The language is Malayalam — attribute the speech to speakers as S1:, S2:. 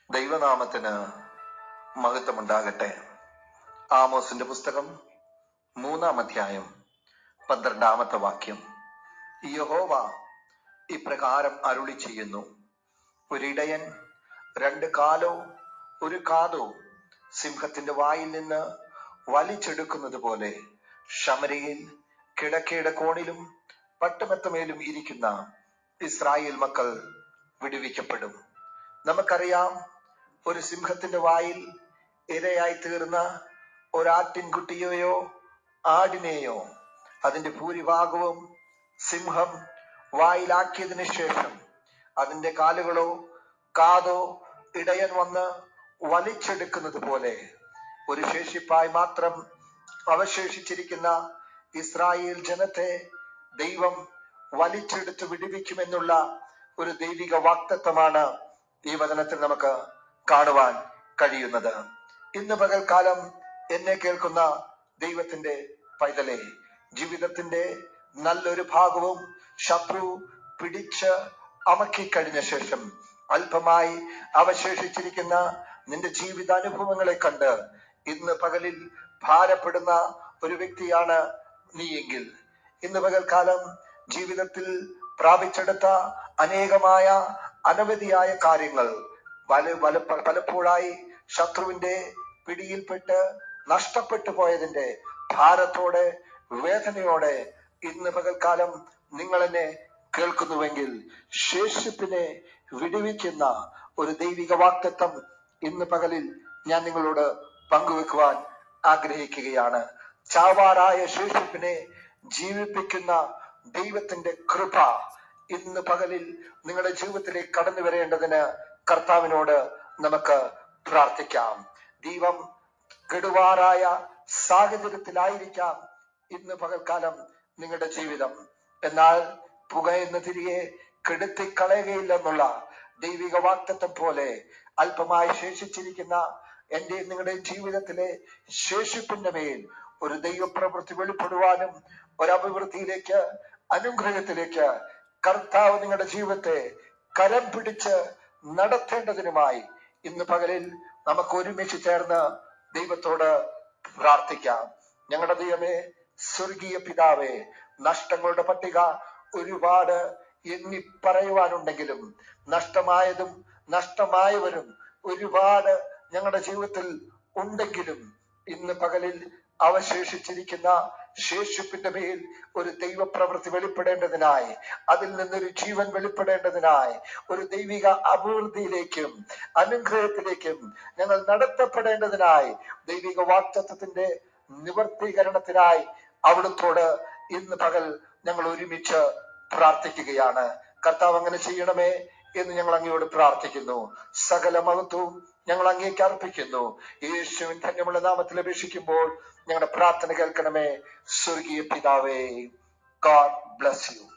S1: ദൈവനാമത്തിന് മഹത്വമുണ്ടാകട്ടെ. ആമോസിന്റെ പുസ്തകം 3-ാം അധ്യായം 12-ാമത്തെ വാക്യം. യഹോവ ഇപ്രകാരം അരുളി ചെയ്യുന്നു: ഒരിടയൻ 2 കാലോ 1 കാതോ സിംഹത്തിന്റെ വായിൽ നിന്ന് വലിച്ചെടുക്കുന്നത് പോലെ ശമര്യയിൽ കിഴക്കേടെ കോണിലും പട്ടുമെത്തമേലും ഇരിക്കുന്ന ഇസ്രായേൽ മക്കൾ വിടുവിക്കപ്പെടും. നമുക്കറിയാം, ഒരു സിംഹത്തിന്റെ വായിൽ ഇരയായി തീർന്ന ഒരാട്ടിൻകുട്ടിയെയോ ആടിനെയോ അതിന്റെ ഭൂരിഭാഗവും സിംഹം വായിലാക്കിയതിനു ശേഷം അതിന്റെ കാലുകളോ കാതോ ഇടയൻ വന്ന് വലിച്ചെടുക്കുന്നത് പോലെ ഒരു ശേഷിപ്പായി മാത്രം അവശേഷിച്ചിരിക്കുന്ന ഇസ്രായേൽ ജനത്തെ ദൈവം വലിച്ചെടുത്ത് വിടുവിക്കുമെന്നുള്ള ഒരു ദൈവിക വാഗ്ദത്തമാണ് ഈ വചനത്തിൽ നമുക്ക് കാണുവാൻ കഴിയുന്നത്. ഇന്ന് പകൽക്കാലം എന്നെ കേൾക്കുന്ന ദൈവത്തിന്റെ പൈതലേ, ജീവിതത്തിന്റെ നല്ലൊരു ഭാഗവും ശത്രു പിടിച്ച് അമക്കിക്കഴിഞ്ഞ ശേഷം അല്പമായി അവശേഷിച്ചിരിക്കുന്ന നിന്റെ ജീവിതാനുഭവങ്ങളെ കണ്ട് ഇന്ന് പകലിൽ ഭാരപ്പെടുന്ന ഒരു വ്യക്തിയാണ് നീയെങ്കിൽ, ഇന്ന് പകൽക്കാലം ജീവിതത്തിൽ പ്രാപിച്ചെടുത്ത അനേകമായ അനവധിയായ കാര്യങ്ങൾ പലപ്പോഴായി ശത്രുവിന്റെ പിടിയിൽപ്പെട്ട് നഷ്ടപ്പെട്ടു പോയതിന്റെ ഭാരത്തോടെ വേദനയോടെ ഇന്ന് പകൽക്കാലം നിങ്ങൾ എന്നെ കേൾക്കുന്നുവെങ്കിൽ, ശേഷിപ്പിനെ വിടുവിക്കുന്ന ഒരു ദൈവിക വാഗ്ദത്തം ഇന്ന് പകലിൽ ഞാൻ നിങ്ങളോട് പങ്കുവെക്കുവാൻ ആഗ്രഹിക്കുകയാണ്. ചാവാറായ ശേഷിപ്പിനെ ജീവിപ്പിക്കുന്ന ദൈവത്തിന്റെ കൃപ ഇന്ന് പകലിൽ നിങ്ങളുടെ ജീവിതത്തിലേക്ക് കടന്നു വരേണ്ടതിന് കർത്താവിനോട് നമുക്ക് പ്രാർത്ഥിക്കാം. ദൈവം കെടുവാറായ സാഹചര്യത്തിലായിരിക്കാം ഇന്ന് പകൽക്കാലം നിങ്ങളുടെ ജീവിതം. എന്നാൽ പുകയെന്ന് തിരികെ കെടുത്തിക്കളയുകയില്ലെന്നുള്ള ദൈവിക വാഗ്ദത്തം പോലെ അല്പമായി ശേഷിച്ചിരിക്കുന്ന എന്റെ നിങ്ങളുടെ ജീവിതത്തിലെ ശേഷിപ്പിന്റെ മേൽ ഒരു ദൈവപ്രവൃത്തി വെളിപ്പെടുവാനും ഒരഭിവൃദ്ധിയിലേക്ക്, അനുഗ്രഹത്തിലേക്ക് കർത്താവ് നിങ്ങളുടെ ജീവിതത്തെ കരം പിടിച്ച് നടത്തേണ്ടതിനുമായി ഇന്ന് പകലിൽ നമുക്ക് ഒരുമിച്ച് ചേർന്ന് ദൈവത്തോട് പ്രാർത്ഥിക്കാം. ഞങ്ങളുടെ ദൈവമേ, സ്വർഗീയ പിതാവേ, നഷ്ടങ്ങളുടെ പട്ടിക ഒരുപാട് എണ്ണി പറയുവാനുണ്ടെങ്കിലും നഷ്ടമായതും നഷ്ടമായവരും ഒരുപാട് ഞങ്ങളുടെ ജീവിതത്തിൽ ഉണ്ടെങ്കിലും ഇന്ന് പകലിൽ അവശേഷിച്ചിരിക്കുന്ന ശേഷിപ്പിന്റെ മേൽ ഒരു ദൈവപ്രവൃത്തി വെളിപ്പെടേണ്ടതിനായി, അതിൽ നിന്നൊരു ജീവൻ വെളിപ്പെടേണ്ടതിനായി, ഒരു ദൈവിക അഭിവൃദ്ധിയിലേക്കും അനുഗ്രഹത്തിലേക്കും ഞങ്ങൾ നടത്തപ്പെടേണ്ടതിനായി, ദൈവിക വാഗ്ദത്തത്തിന്റെ നിവർത്തീകരണത്തിനായി അവിടുത്തോട് ഇന്ന് പകൽ ഞങ്ങൾ ഒരുമിച്ച് പ്രാർത്ഥിക്കുകയാണ്. കർത്താവ് അങ്ങനെ ചെയ്യണമേ എന്ന് ഞങ്ങൾ അങ്ങയോട് പ്രാർത്ഥിക്കുന്നു. സകല മഹത്വവും ഞങ്ങൾ അങ്ങേക്ക് അർപ്പിക്കുന്നു. യേശുവിൻ ധന്യമുള്ള നാമത്തിൽ അപേക്ഷിക്കുമ്പോൾ ഞങ്ങളുടെ പ്രാർത്ഥന കേൾക്കണമേ, സ്വർഗീയ പിതാവേ. God bless you.